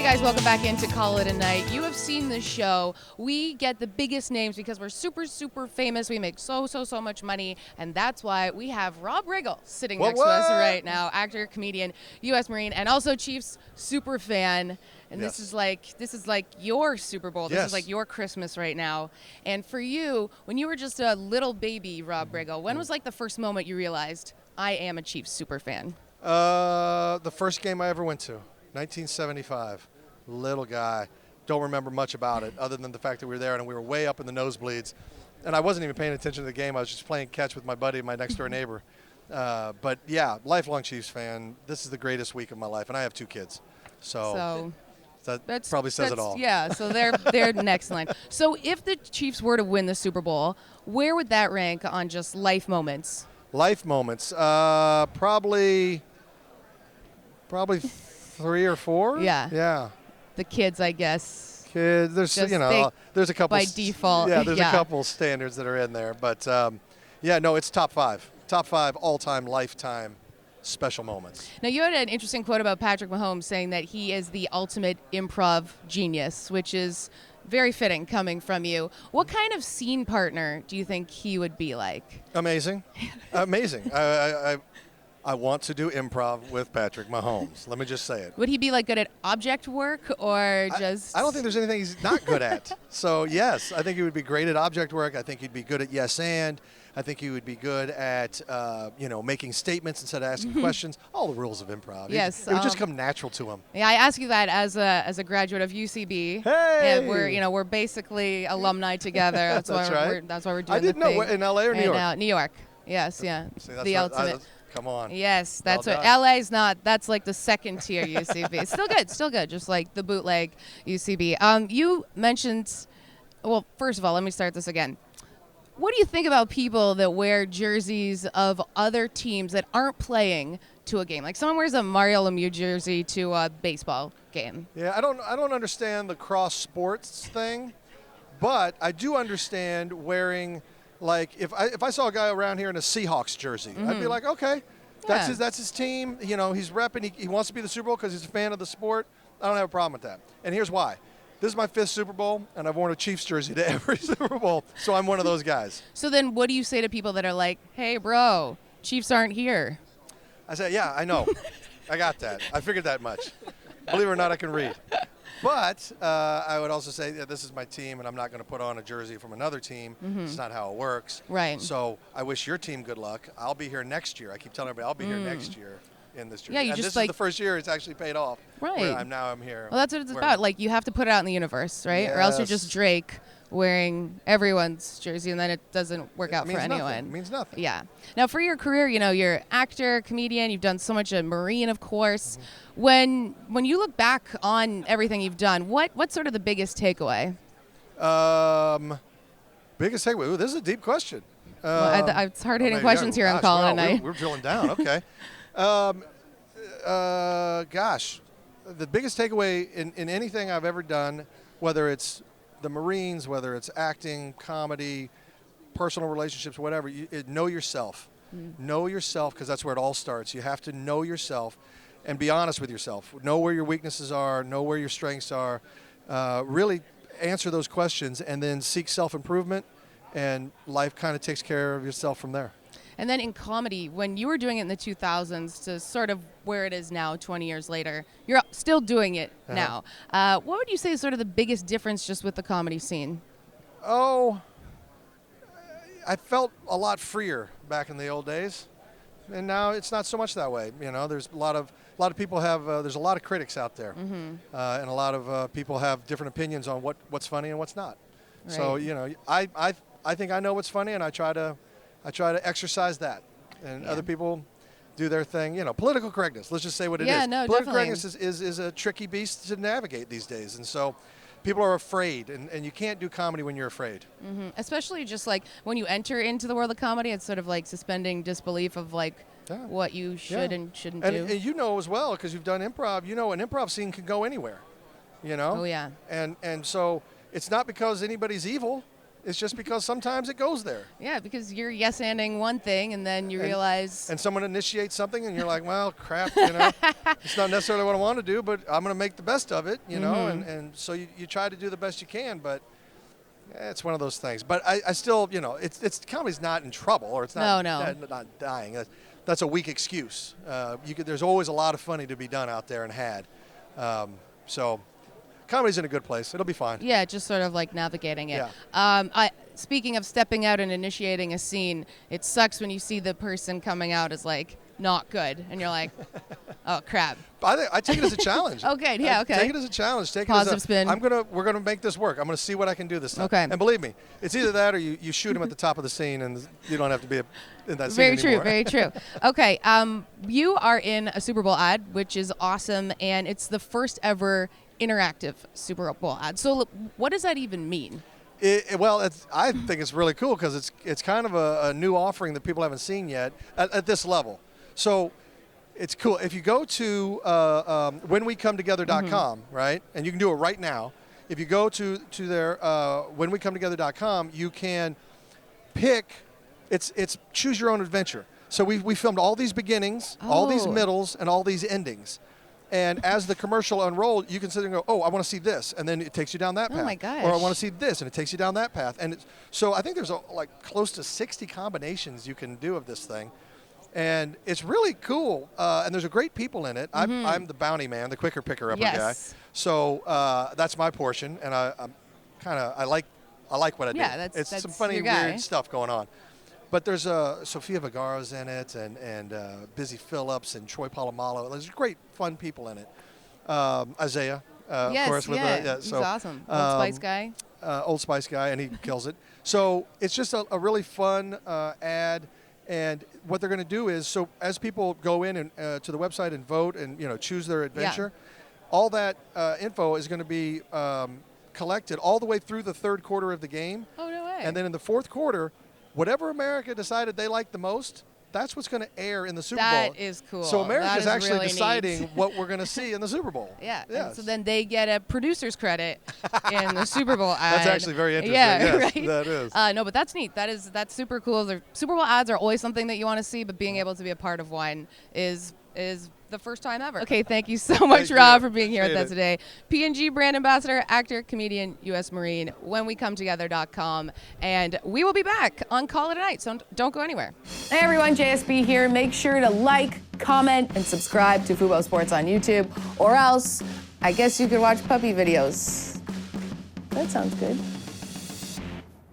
guys, welcome back into Call It a Night. You have seen this show. We get the biggest names because we're super, super famous. We make so much money, and that's why we have Rob Riggle sitting next to us right now, actor, comedian, U.S. Marine, and also Cheifs super fan. And this is like your Super Bowl. This is like your Christmas right now. And for you, when you were just a little baby, Rob Riggle, when was like the first moment you realized I am a Cheifs super fan? The first game I ever went to. 1975, little guy. Don't remember much about it other than the fact that we were there and we were way up in the nosebleeds. And I wasn't even paying attention to the game. I was just playing catch with my buddy, my next door neighbor. But yeah, lifelong Chiefs fan. This is the greatest week of my life. And I have 2 kids. So that probably says it all. Yeah, so they're next line. So if the Chiefs were to win the Super Bowl, where would that rank on just life moments? Life moments. Probably 3 or 4. Yeah. The kids, I guess. Kids, there's there's a couple by default. Yeah, there's a couple standards that are in there, but it's top 5 all-time lifetime special moments. Now you had an interesting quote about Patrick Mahomes saying that he is the ultimate improv genius, which is very fitting coming from you. What kind of scene partner do you think he would be like? Amazing. I want to do improv with Patrick Mahomes. Let me just say it. Would he be like good at object work or just? I don't think there's anything he's not good at. So yes, I think he would be great at object work. I think he'd be good at yes and. I think he would be good at making statements instead of asking questions. All the rules of improv. Yes, it would just come natural to him. Yeah, I ask you that as a graduate of UCB. Hey, and we're basically alumni together. That's why we're doing. I didn't know in LA or New York. New York. Yes, yeah. See, that's the ultimate. Come on. Yes, that's what LA's not. That's like the second tier UCB. It's still good. Just like the bootleg UCB. You mentioned. Well, first of all, let me start this again. What do you think about people that wear jerseys of other teams that aren't playing to a game? Like someone wears a Mario Lemieux jersey to a baseball game. Yeah, I don't understand the cross sports thing, but I do understand wearing. Like if I saw a guy around here in a Seahawks jersey, I'd be like, okay, that's his team. You know, he's repping. He wants to be the Super Bowl because he's a fan of the sport. I don't have a problem with that. And here's why. This is my 5th Super Bowl, and I've worn a Chiefs jersey to every Super Bowl, so I'm one of those guys. So then what do you say to people that are like, hey, bro, Chiefs aren't here? I say, yeah, I know. I got that. I figured that much. Believe it or not, I can read. But I would also say, this is my team, and I'm not going to put on a jersey from another team. It's not how it works. Right. So I wish your team good luck. I'll be here next year. I keep telling everybody I'll be here next year in this jersey. Yeah, this is the first year it's actually paid off. Right. I'm here. Well, that's what it's about. Like, you have to put it out in the universe, right? Yes. Or else you're just Drake wearing everyone's jersey, and then it doesn't work out for anyone. It means nothing. Yeah. Now, for your career, you're actor, comedian. You've done so much at Marine, of course. When you look back on everything you've done, what's sort of the biggest takeaway? Biggest takeaway? Ooh, this is a deep question. It's hard-hitting questions here on Call It a Night. We're drilling down. Okay. The biggest takeaway in anything I've ever done, whether it's the Marines, whether it's acting, comedy, personal relationships, whatever, know yourself. Know yourself, because that's where it all starts. You have to know yourself and be honest with yourself. Know where your weaknesses are, know where your strengths are. Really answer those questions and then seek self-improvement, and life kind of takes care of yourself from there. And then in comedy, when you were doing it in the 2000s to sort of where it is now 20 years later, you're still doing it now. What would you say is sort of the biggest difference just with the comedy scene? Oh, I felt a lot freer back in the old days. And now it's not so much that way. There's a lot of people have, there's a lot of critics out there. And a lot of people have different opinions on what's funny and what's not. Right. So, I think I know what's funny, and I try to exercise that, and other people do their thing. Political correctness. Let's just say what it is. Yeah, no, political definitely. correctness is a tricky beast to navigate these days, and so people are afraid, and you can't do comedy when you're afraid. Especially just like when you enter into the world of comedy, it's sort of like suspending disbelief of like what you should and shouldn't do. And you know as well, because you've done improv. An improv scene can go anywhere. Oh yeah. And so it's not because anybody's evil. It's just because sometimes it goes there. Yeah, because you're yes-anding one thing, and then you realize... And someone initiates something, and you're like, well, crap, it's not necessarily what I want to do, but I'm going to make the best of it, you know, and so you try to do the best you can, but it's one of those things. But I still, it's comedy's not in trouble, or it's not, not dying. That's a weak excuse. There's always a lot of funny to be done out there and had. So comedy's in a good place. It'll be fine. Yeah, just sort of like navigating it. Yeah. Speaking of stepping out and initiating a scene, it sucks when you see the person coming out as like not good, and you're like, oh crap. I take it as a challenge. Okay, yeah, okay. Take it as a challenge. Take Positive it as spin. We're gonna make this work. I'm gonna see what I can do this time. Okay. And believe me, it's either that or you shoot him at the top of the scene, and you don't have to be in that scene Very anymore. true, very true. Okay, you are in a Super Bowl ad, which is awesome, and it's the first ever interactive Super Bowl ad. So what does that even mean? I think it's really cool because it's kind of a new offering that people haven't seen yet at this level. So it's cool. If you go to whenwecometogether.com, right, and you can do it right now. If you go to their whenwecometogether.com, you can pick. It's choose your own adventure. So we filmed all these beginnings, all these middles, and all these endings. And as the commercial unrolled, you can sit there and go, oh, I want to see this. And then it takes you down that path. Oh, my gosh. Or I want to see this, and it takes you down that path. And so I think there's like close to 60 combinations you can do of this thing. And it's really cool. And there's a great people in it. I'm the bounty man, the quicker picker-upper guy. So that's my portion. And I like what I do. Yeah, it's that's some funny, your guy. weird stuff going on. But there's Sofia Vergara's in it, and Busy Phillips, and Troy Polamalu. There's great, fun people in it. Isaiah, of course. He's awesome. Old Spice guy. Old Spice guy, and he kills it. So it's just a really fun ad. And what they're going to do is, so as people go in and to the website and vote and choose their adventure, all that info is going to be collected all the way through the third quarter of the game. Oh, no way. And then in the fourth quarter, whatever America decided they liked the most, that's what's going to air in the Super Bowl. That is cool. So America's actually really deciding neat. what we're going to see in the Super Bowl. Yeah. Yes. So then they get a producer's credit in the Super Bowl ad. That's actually very interesting. Yeah, yes, right? That is. No, but that's neat. That's super cool. The Super Bowl ads are always something that you want to see, but being able to be a part of one is the first time ever. Okay, thank you so much, Rob, for being here with us today. P&G brand ambassador, actor, comedian, U.S. Marine, whenwecometogether.com. And we will be back on Call It a Night, so don't go anywhere. Hey everyone, JSB here. Make sure to like, comment, and subscribe to Fubo Sports on YouTube, or else I guess you could watch puppy videos. That sounds good.